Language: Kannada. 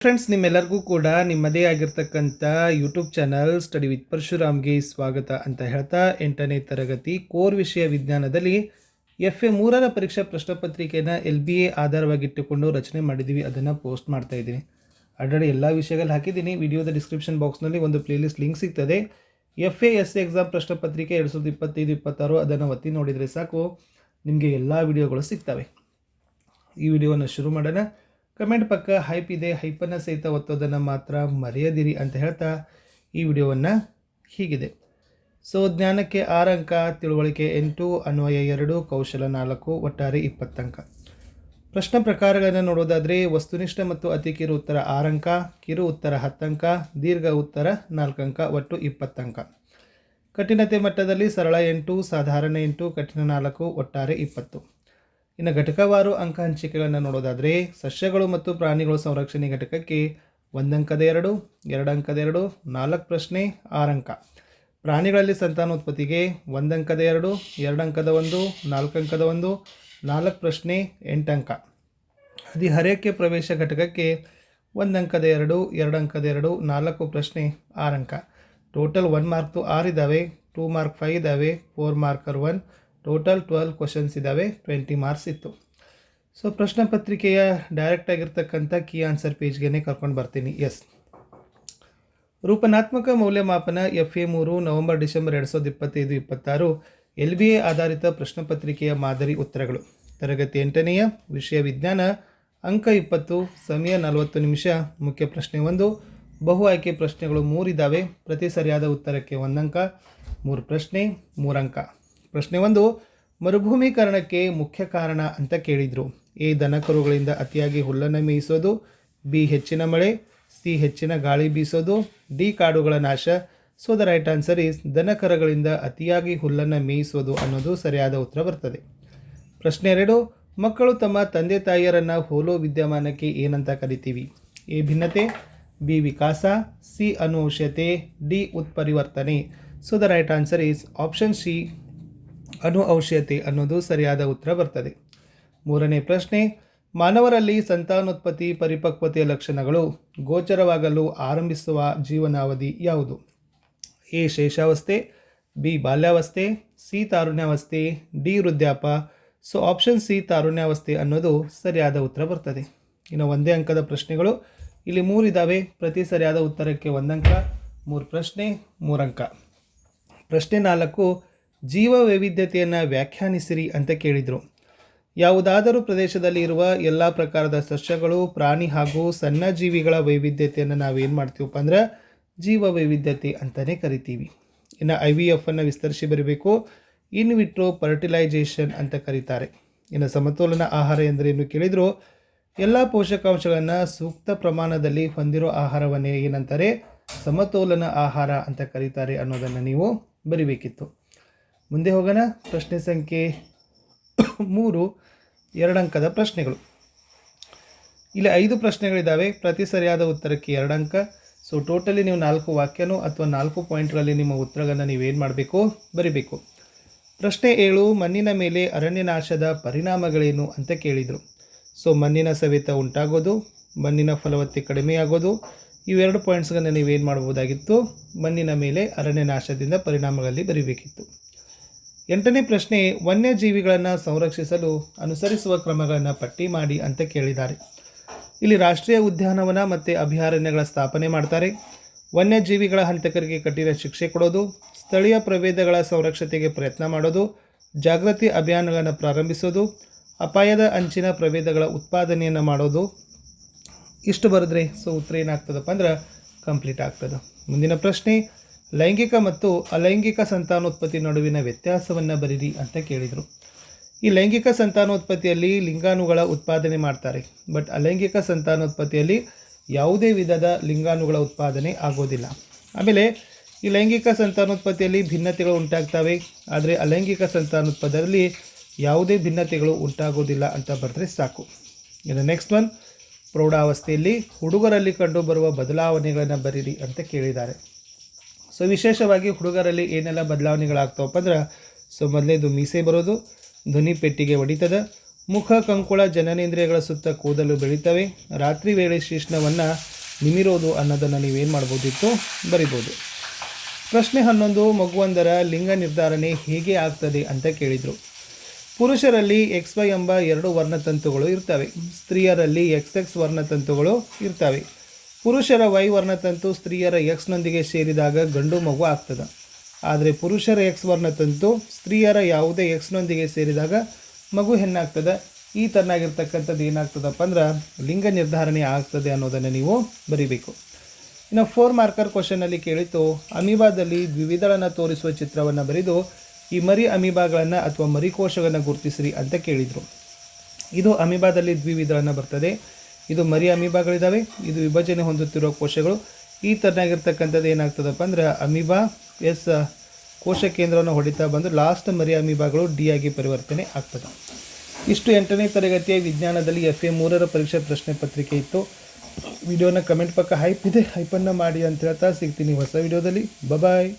ಫ್ರೆಂಡ್ಸ್, ನಿಮ್ಮೆಲ್ಲರಿಗೂ ಕೂಡ ನಿಮ್ಮದೇ ಆಗಿರ್ತಕ್ಕಂಥ ಯೂಟ್ಯೂಬ್ ಚಾನಲ್ ಸ್ಟಡಿ ವಿತ್ ಪರಶುರಾಮ್ಗೆ ಸ್ವಾಗತ ಅಂತ ಹೇಳ್ತಾ 8ನೇ ತರಗತಿ ಕೋರ್ ವಿಷಯ ವಿಜ್ಞಾನದಲ್ಲಿ FA 3ರ ಪರೀಕ್ಷಾ ಪ್ರಶ್ನೆ ಪತ್ರಿಕೆಯನ್ನು LBA ಆಧಾರವಾಗಿಟ್ಟುಕೊಂಡು ರಚನೆ ಮಾಡಿದ್ದೀವಿ. ಅದನ್ನು ಪೋಸ್ಟ್ ಮಾಡ್ತಾ ಇದ್ದೀನಿ. ಆಲ್ರೆಡಿ ಎಲ್ಲ ವಿಷಯಗಳು ಹಾಕಿದ್ದೀನಿ. ವಿಡಿಯೋದ ಡಿಸ್ಕ್ರಿಪ್ಷನ್ ಬಾಕ್ಸ್ನಲ್ಲಿ ಒಂದು ಪ್ಲೇಲಿಸ್ಟ್ ಲಿಂಕ್ ಸಿಗ್ತದೆ. FA SC ಎಕ್ಸಾಮ್ ಪ್ರಶ್ನೆ ಪತ್ರಿಕೆ 2025-26 ಅದನ್ನು ಒತ್ತಿ ನೋಡಿದರೆ ಸಾಕು, ನಿಮಗೆ ಎಲ್ಲ ವಿಡಿಯೋಗಳು ಸಿಗ್ತವೆ. ಈ ವಿಡಿಯೋವನ್ನು ಶುರು ಮಾಡೋಣ. ಕಮೆಂಟ್ ಪಕ್ಕ ಹೈಪ್ ಇದೆ, ಹೈಪನ್ನು ಸಹಿತ ಒತ್ತೋದನ್ನು ಮಾತ್ರ ಮರೆಯದಿರಿ ಅಂತ ಹೇಳ್ತಾ ಈ ವಿಡಿಯೋವನ್ನು ಹೀಗಿದೆ. ಸೊ ಜ್ಞಾನಕ್ಕೆ 6 ಅಂಕ, ತಿಳುವಳಿಕೆ 8, ಅನ್ವಯ 2, ಕೌಶಲ 4, ಒಟ್ಟಾರೆ 20 ಅಂಕ. ಪ್ರಶ್ನೆ ಪ್ರಕಾರಗಳನ್ನು ನೋಡೋದಾದರೆ ವಸ್ತುನಿಷ್ಠ ಮತ್ತು ಅತಿ ಕಿರು ಉತ್ತರ 6 ಅಂಕ, ಕಿರು ಉತ್ತರ 10 ಅಂಕ, ದೀರ್ಘ ಉತ್ತರ 4 ಅಂಕ, ಒಟ್ಟು 20 ಅಂಕ. ಕಠಿಣತೆ ಮಟ್ಟದಲ್ಲಿ ಸರಳ 8, ಸಾಧಾರಣ 8, ಕಠಿಣ 4, ಒಟ್ಟಾರೆ 20. ಇನ್ನು ಘಟಕವಾರು ಅಂಕ ಹಂಚಿಕೆಗಳನ್ನು ನೋಡೋದಾದರೆ ಸಸ್ಯಗಳು ಮತ್ತು ಪ್ರಾಣಿಗಳ ಸಂರಕ್ಷಣೆ ಘಟಕಕ್ಕೆ 1 ಅಂಕದ 2, 2 ಅಂಕದ 2, 4 ಪ್ರಶ್ನೆ 6 ಅಂಕ. ಪ್ರಾಣಿಗಳಲ್ಲಿ ಸಂತಾನೋತ್ಪತ್ತಿಗೆ 1 ಅಂಕದ 2, 2 ಅಂಕದ 1, 4 ಅಂಕದ 1, 4 ಪ್ರಶ್ನೆ 8 ಅಂಕ. ಹದಿಹರೆಯಕ್ಕೆ ಪ್ರವೇಶ ಘಟಕಕ್ಕೆ 1 ಅಂಕದ 2, 2 ಅಂಕದ 2, 4 ಪ್ರಶ್ನೆ 6 ಅಂಕ. ಟೋಟಲ್ 1 ಮಾರ್ಕ್ದು 6 ಇದ್ದಾವೆ, 2 ಮಾರ್ಕ್ 5 ಇದ್ದಾವೆ, 4 ಮಾರ್ಕರ್ 1, ಟೋಟಲ್ 12 ಕ್ವಶನ್ಸ್ ಇದ್ದಾವೆ, 20 ಮಾರ್ಕ್ಸ್ ಇತ್ತು. ಸೊ ಪ್ರಶ್ನೆ ಪತ್ರಿಕೆಯ ಡೈರೆಕ್ಟ್ ಆಗಿರ್ತಕ್ಕಂಥ ಕೀ ಆನ್ಸರ್ ಪೇಜ್ಗೆ ಕರ್ಕೊಂಡು ಬರ್ತೀನಿ. ರೂಪನಾತ್ಮಕ ಮೌಲ್ಯಮಾಪನ FA 3 ನವೆಂಬರ್ ಡಿಸೆಂಬರ್ 2025-26 LBA ಆಧಾರಿತ ಪ್ರಶ್ನೆ ಪತ್ರಿಕೆಯ ಮಾದರಿ ಉತ್ತರಗಳು. ತರಗತಿ 8ನೆಯ ವಿಷಯ ವಿಜ್ಞಾನ, ಅಂಕ 20, ಸಮಯ 40 ನಿಮಿಷ. ಮುಖ್ಯ ಪ್ರಶ್ನೆ 1, ಬಹು ಆಯ್ಕೆ ಪ್ರಶ್ನೆಗಳು 3 ಇದ್ದಾವೆ, ಪ್ರತಿ ಸರಿಯಾದ ಉತ್ತರಕ್ಕೆ 1 ಅಂಕ, 3 ಪ್ರಶ್ನೆ 3 ಅಂಕ. ಪ್ರಶ್ನೆ 1, ಮರುಭೂಮೀಕರಣಕ್ಕೆ ಮುಖ್ಯ ಕಾರಣ ಅಂತ ಕೇಳಿದರು. A, ದನಕರುಗಳಿಂದ ಅತಿಯಾಗಿ ಹುಲ್ಲನ್ನು ಮೇಯಿಸೋದು, B, ಹೆಚ್ಚಿನ ಮಳೆ, C, ಹೆಚ್ಚಿನ ಗಾಳಿ ಬೀಸೋದು, D, ಕಾಡುಗಳ ನಾಶ. So the right answer is ದನಕರುಗಳಿಂದ ಅತಿಯಾಗಿ ಹುಲ್ಲನ್ನು ಮೇಯಿಸೋದು ಅನ್ನೋದು ಸರಿಯಾದ ಉತ್ತರ ಬರ್ತದೆ. ಪ್ರಶ್ನೆ 2, ಮಕ್ಕಳು ತಮ್ಮ ತಂದೆ ತಾಯಿಯರನ್ನು ಹೋಲೋ ವಿದ್ಯಮಾನಕ್ಕೆ ಏನಂತ ಕರಿತೀವಿ? A, ಭಿನ್ನತೆ, B, ವಿಕಾಸ, C, ಅನುವಂಶೀಯತೆ, D, ಉತ್ಪರಿವರ್ತನೆ. So the right answer is option C, ಅನುವಂಶೀಯತೆ ಅನ್ನೋದು ಸರಿಯಾದ ಉತ್ತರ ಬರ್ತದೆ. 3ನೇ ಪ್ರಶ್ನೆ, ಮಾನವರಲ್ಲಿ ಸಂತಾನೋತ್ಪತ್ತಿ ಪರಿಪಕ್ವತೆಯ ಲಕ್ಷಣಗಳು ಗೋಚರವಾಗಲು ಆರಂಭಿಸುವ ಜೀವನಾವಧಿ ಯಾವುದು? A, ಶೇಷಾವಸ್ಥೆ, B, ಬಾಲ್ಯಾವಸ್ಥೆ, C, ತಾರುಣ್ಯಾವಸ್ಥೆ, D, ವೃದ್ಧಾಪ. ಸೊ ಆಪ್ಷನ್ C, ತಾರುಣ್ಯಾವಸ್ಥೆ ಅನ್ನೋದು ಸರಿಯಾದ ಉತ್ತರ ಬರ್ತದೆ. ಇನ್ನು 1 ಅಂಕದ ಪ್ರಶ್ನೆಗಳು ಇಲ್ಲಿ 3 ಇದ್ದಾವೆ, ಪ್ರತಿ ಸರಿಯಾದ ಉತ್ತರಕ್ಕೆ 1 ಅಂಕ, 3 ಪ್ರಶ್ನೆ 3 ಅಂಕ. ಪ್ರಶ್ನೆ 4, ಜೀವ ವೈವಿಧ್ಯತೆಯನ್ನು ವ್ಯಾಖ್ಯಾನಿಸಿರಿ ಅಂತ ಕೇಳಿದರು. ಯಾವುದಾದರೂ ಪ್ರದೇಶದಲ್ಲಿ ಇರುವ ಎಲ್ಲ ಪ್ರಕಾರದ ಸಸ್ಯಗಳು, ಪ್ರಾಣಿ ಹಾಗೂ ಸಣ್ಣ ಜೀವಿಗಳ ವೈವಿಧ್ಯತೆಯನ್ನು ನಾವೇನು ಮಾಡ್ತೀವಪ್ಪ ಅಂದ್ರೆ ಜೀವ ವೈವಿಧ್ಯತೆ ಅಂತಲೇ ಕರಿತೀವಿ. ಇನ್ನು IVF ಅನ್ನು ವಿಸ್ತರಿಸಿ ಬರಬೇಕು, ಇನ್ ವಿಟ್ರೋ ಫರ್ಟಿಲೈಜೇಷನ್ ಅಂತ ಕರೀತಾರೆ. ಇನ್ನು ಸಮತೋಲನ ಆಹಾರ ಎಂದರೇನು ಕೇಳಿದ್ರು, ಎಲ್ಲ ಪೋಷಕಾಂಶಗಳನ್ನು ಸೂಕ್ತ ಪ್ರಮಾಣದಲ್ಲಿ ಹೊಂದಿರೋ ಆಹಾರವನ್ನೇ ಏನಂತಾರೆ? ಸಮತೋಲನ ಆಹಾರ ಅಂತ ಕರೀತಾರೆ ಅನ್ನೋದನ್ನು ನೀವು ಬರಿಬೇಕಿತ್ತು. ಮುಂದೆ ಹೋಗೋಣ. ಪ್ರಶ್ನೆ ಸಂಖ್ಯೆ 3, 2 ಅಂಕದ ಪ್ರಶ್ನೆಗಳು. ಇಲ್ಲಿ 5 ಪ್ರಶ್ನೆಗಳಿದ್ದಾವೆ, ಪ್ರತಿ ಸರಿಯಾದ ಉತ್ತರಕ್ಕೆ 2 ಅಂಕ. ಸೊ ಟೋಟಲಿ ನೀವು 4 ವಾಕ್ಯನೋ ಅಥವಾ 4 ಪಾಯಿಂಟ್ಗಳಲ್ಲಿ ನಿಮ್ಮ ಉತ್ತರಗಳನ್ನು ನೀವೇನು ಮಾಡಬೇಕು? ಬರಿಬೇಕು. ಪ್ರಶ್ನೆ 7, ಮಣ್ಣಿನ ಮೇಲೆ ಅರಣ್ಯನಾಶದ ಪರಿಣಾಮಗಳೇನು ಅಂತ ಕೇಳಿದರು. ಸೊ ಮಣ್ಣಿನ ಸವೆತ ಉಂಟಾಗೋದು, ಮಣ್ಣಿನ ಫಲವತ್ತತೆ ಕಡಿಮೆಯಾಗೋದು, ಇವೆರಡು ಪಾಯಿಂಟ್ಸ್ಗಳನ್ನು ನೀವೇನು ಮಾಡ್ಬೋದಾಗಿತ್ತು? ಮಣ್ಣಿನ ಮೇಲೆ ಅರಣ್ಯನಾಶದಿಂದ ಪರಿಣಾಮಗಳಲ್ಲಿ ಬರೀಬೇಕಿತ್ತು. 8ನೇ ಪ್ರಶ್ನೆ, ವನ್ಯಜೀವಿಗಳನ್ನು ಸಂರಕ್ಷಿಸಲು ಅನುಸರಿಸುವ ಕ್ರಮಗಳನ್ನು ಪಟ್ಟಿ ಮಾಡಿ ಅಂತ ಕೇಳಿದ್ದಾರೆ. ಇಲ್ಲಿ ರಾಷ್ಟ್ರೀಯ ಉದ್ಯಾನವನ ಮತ್ತು ಅಭಯಾರಣ್ಯಗಳ ಸ್ಥಾಪನೆ ಮಾಡ್ತಾರೆ, ವನ್ಯಜೀವಿಗಳ ಹಂತಕರಿಗೆ ಕಠಿಣ ಶಿಕ್ಷೆ ಕೊಡೋದು, ಸ್ಥಳೀಯ ಪ್ರಭೇದಗಳ ಸಂರಕ್ಷತೆಗೆ ಪ್ರಯತ್ನ ಮಾಡೋದು, ಜಾಗೃತಿ ಅಭಿಯಾನಗಳನ್ನು ಪ್ರಾರಂಭಿಸೋದು, ಅಪಾಯದ ಅಂಚಿನ ಪ್ರಭೇದಗಳ ಉತ್ಪಾದನೆಯನ್ನು ಮಾಡೋದು. ಇಷ್ಟು ಬರೆದ್ರೆ ಸೊ ಉತ್ತರ ಏನಾಗ್ತದಪ್ಪ ಅಂದ್ರೆ ಕಂಪ್ಲೀಟ್ ಆಗ್ತದೆ. ಮುಂದಿನ ಪ್ರಶ್ನೆ, ಲೈಂಗಿಕ ಮತ್ತು ಅಲೈಂಗಿಕ ಸಂತಾನೋತ್ಪತ್ತಿ ನಡುವಿನ ವ್ಯತ್ಯಾಸವನ್ನು ಬರೀರಿ ಅಂತ ಕೇಳಿದರು. ಈ ಲೈಂಗಿಕ ಸಂತಾನೋತ್ಪತ್ತಿಯಲ್ಲಿ ಲಿಂಗಾಣುಗಳ ಉತ್ಪಾದನೆ ಮಾಡ್ತಾರೆ, ಬಟ್ ಅಲೈಂಗಿಕ ಸಂತಾನೋತ್ಪತ್ತಿಯಲ್ಲಿ ಯಾವುದೇ ವಿಧದ ಲಿಂಗಾಣುಗಳ ಉತ್ಪಾದನೆ ಆಗೋದಿಲ್ಲ. ಆಮೇಲೆ ಈ ಲೈಂಗಿಕ ಸಂತಾನೋತ್ಪತ್ತಿಯಲ್ಲಿ ಭಿನ್ನತೆಗಳು ಉಂಟಾಗ್ತವೆ, ಆದರೆ ಅಲೈಂಗಿಕ ಸಂತಾನೋತ್ಪತ್ತಿಯಲ್ಲಿ ಯಾವುದೇ ಭಿನ್ನತೆಗಳು ಉಂಟಾಗೋದಿಲ್ಲ ಅಂತ ಬರೆದ್ರೆ ಸಾಕು. ಇನ್ನು ನೆಕ್ಸ್ಟ್ ಒನ್, ಪ್ರೌಢಾವಸ್ಥೆಯಲ್ಲಿ ಹುಡುಗರಲ್ಲಿ ಕಂಡುಬರುವ ಬದಲಾವಣೆಗಳನ್ನು ಬರೀರಿ ಅಂತ ಕೇಳಿದ್ದಾರೆ. ಸೊ ವಿಶೇಷವಾಗಿ ಹುಡುಗರಲ್ಲಿ ಏನೆಲ್ಲ ಬದಲಾವಣೆಗಳಾಗ್ತಾವಪ್ಪ ಅಂದ್ರೆ, ಸೊ ಮೊದಲೇದು ಮೀಸೆ ಬರೋದು, ಧ್ವನಿ ಪೆಟ್ಟಿಗೆ ಹೊಡಿತದ, ಮುಖ ಕಂಕುಳ ಜನನೇಂದ್ರಿಯಗಳ ಸುತ್ತ ಕೂದಲು ಬೆಳೀತವೆ, ರಾತ್ರಿ ವೇಳೆ ಶಿಶ್ನವನ್ನು ನಿಮಿರೋದು ಅನ್ನೋದನ್ನು ನೀವೇನು ಮಾಡ್ಬೋದಿತ್ತು, ಬರಿಬೋದು. ಪ್ರಶ್ನೆ 11, ಮಗುವೊಂದರ ಲಿಂಗ ನಿರ್ಧಾರಣೆ ಹೇಗೆ ಆಗ್ತದೆ ಅಂತ ಕೇಳಿದರು. ಪುರುಷರಲ್ಲಿ XY ಎಂಬ 2 ವರ್ಣತಂತುಗಳು ಇರ್ತವೆ. ಸ್ತ್ರೀಯರಲ್ಲಿ XX ವರ್ಣತಂತುಗಳು ಇರ್ತವೆ. ಪುರುಷರ Y ವರ್ಣತಂತು ಸ್ತ್ರೀಯರ Xನೊಂದಿಗೆ ಸೇರಿದಾಗ ಗಂಡು ಮಗು ಆಗ್ತದೆ. ಆದರೆ ಪುರುಷರ X ವರ್ಣತಂತು ಸ್ತ್ರೀಯರ ಯಾವುದೇ Xನೊಂದಿಗೆ ಸೇರಿದಾಗ ಮಗು ಹೆಣ್ಣಾಗ್ತದೆ. ಈ ಥರನಾಗಿರ್ತಕ್ಕಂಥದ್ದು ಏನಾಗ್ತದಪ್ಪ ಅಂದ್ರೆ ಲಿಂಗ ನಿರ್ಧಾರಣೆ ಆಗ್ತದೆ ಅನ್ನೋದನ್ನು ನೀವು ಬರಿಬೇಕು. ಇನ್ನು 4 ಮಾರ್ಕರ್ ಕ್ವಶನಲ್ಲಿ ಕೇಳಿತು, ಅಮೀಬಾದಲ್ಲಿ ದ್ವಿವಿಧಗಳನ್ನು ತೋರಿಸುವ ಚಿತ್ರವನ್ನು ಬರೆದು ಈ ಮರಿ ಅಮೀಬಾಗಳನ್ನು ಅಥವಾ ಮರಿಕೋಶಗಳನ್ನು ಗುರುತಿಸಿರಿ ಅಂತ ಕೇಳಿದರು. ಇದು ಅಮೀಬಾದಲ್ಲಿ ದ್ವಿವಿಧಗಳನ್ನು ಬರ್ತದೆ. ಇದು ಮರಿ ಅಮೀಬಾಗಳಿದ್ದಾವೆ, ಇದು ವಿಭಜನೆ ಹೊಂದುತ್ತಿರುವ ಕೋಶಗಳು. ಈ ಥರನಾಗಿರ್ತಕ್ಕಂಥದ್ದು ಏನಾಗ್ತದಪ್ಪ ಅಂದ್ರೆ ಅಮೀಬಾ ಕೋಶ ಕೇಂದ್ರವನ್ನು ಹೊಡಿತಾ ಬಂದು ಲಾಸ್ಟ್ ಮರಿ ಅಮೀಬಾಗಳು ಡಿ ಆಗಿ ಪರಿವರ್ತನೆ ಆಗ್ತದೆ. ಇಷ್ಟು 8ನೇ ತರಗತಿಯ ವಿಜ್ಞಾನದಲ್ಲಿ FA 3ರ ಪರೀಕ್ಷಾ ಪ್ರಶ್ನೆ ಪತ್ರಿಕೆ ಇತ್ತು. ವಿಡಿಯೋನ ಕಮೆಂಟ್ ಪಕ್ಕ ಹೈಪ್ ಇದೆ, ಹೈಪನ್ನು ಮಾಡಿ ಅಂತ ಹೇಳ್ತಾ ಸಿಗ್ತೀನಿ ಹೊಸ ವಿಡಿಯೋದಲ್ಲಿ. ಬಾಯ್.